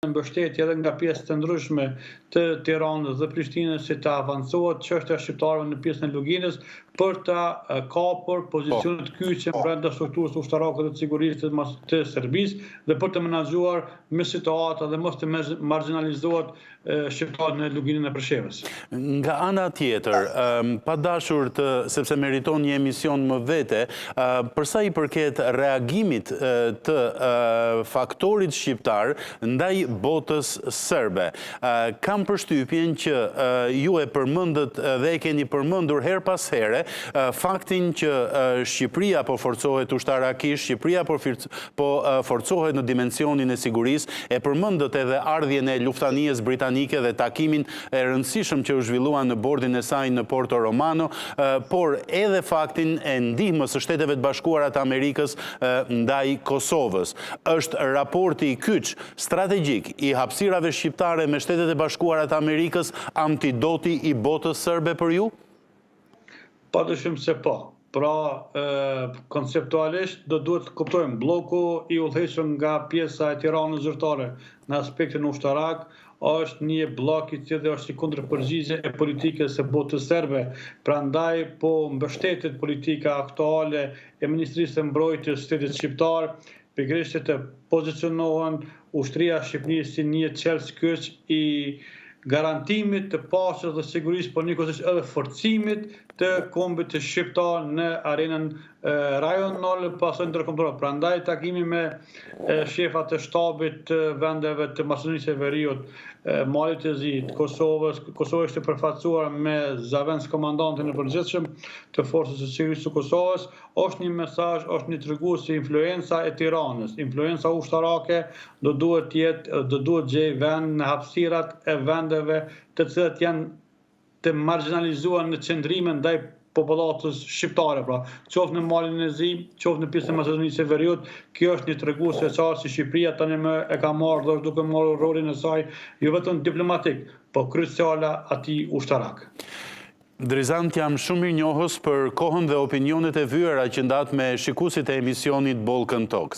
mbështetje edhe nga pjesë të ndryshme të Tiranës dhe Prishtinës si të avancohet çështja shqiptarëve në pjesën e Luginës për ta kapur pozicionet kyçe brenda strukturës ushtarake të sigurisë të Serbisë dhe për të menaxhuar me situata dhe mos të marginalizohet shqiptarët në Luginën e Preshevës. Nga ana tjetër, pa dashur sepse meriton një emision më vete, përsa i përket reagimit të faktorit shqiptar ndaj botës serbe. Kam përshtypjen që ju e përmendët dhe e keni përmendur her pas here faktin që Shqipëria po forcohet ushtarakisht, Shqipëria po forcohet në dimensionin e sigurisë, e përmendët edhe ardhjen e luftanijes britanike dhe takimin e rëndësishëm që u zhvillua në bordin e saj në Porto Romano, por edhe faktin e ndihmës së Shteteve të Bashkuara të Amerikës ndaj Kosovës. Është raporti i kyç strategjik i hapësirave shqiptare me Shtetet e Bashkuara të Amerikës antidoti i botës serbe për ju? Padyshim se po. Pra, konceptualisht do duhet të kuptojmë bloku i udhëhequr nga pjesa e Tiranës zyrtare në aspektin ushtarak është një blok i cili është si kundërpërgjigje e politikës së botës serbe. Prandaj po mbështetet politika aktuale e Ministrisë së Mbrojtjes së Shtetit Shqiptar, pikërisht që të pozicionohen ushtria e Shqipërisë si një çelës kyç i garantimit të paqes dhe sigurisë, por njëkohësisht edhe forcimit të kombit të shqiptar në arenën rajonale pastaj ndërkombëtare. Prandaj takimi me shefat të shtabit të vendeve të Maqedonisë së Veriut, Malit të Zi, Kosovës ishte përfaqësuar me Zavens komandantin e përgjithshëm të forcës së sigurisë së Kosovës, është një mesazh, është një tregues se influenca e Tiranës, influenca ushtarake do duhet gjej vend në hapësirat e vendeve të cilat janë të marginalizuar në qëndrime ndaj popullatës shqiptare, pra, qoftë në Malin e Zi, qoftë në pjesën e Maqedonisë së Veriut, kjo është një tregues e qartë se Shqipëria tani më e ka marrë dhe është duke marrë rolin e saj, jo vetëm diplomatik, po kryesale atij ushtarak. Drizant, jam shumë mirënjohës për kohën dhe opinionet e vyera që ndat me shikuesit e emisionit Balkan Talks.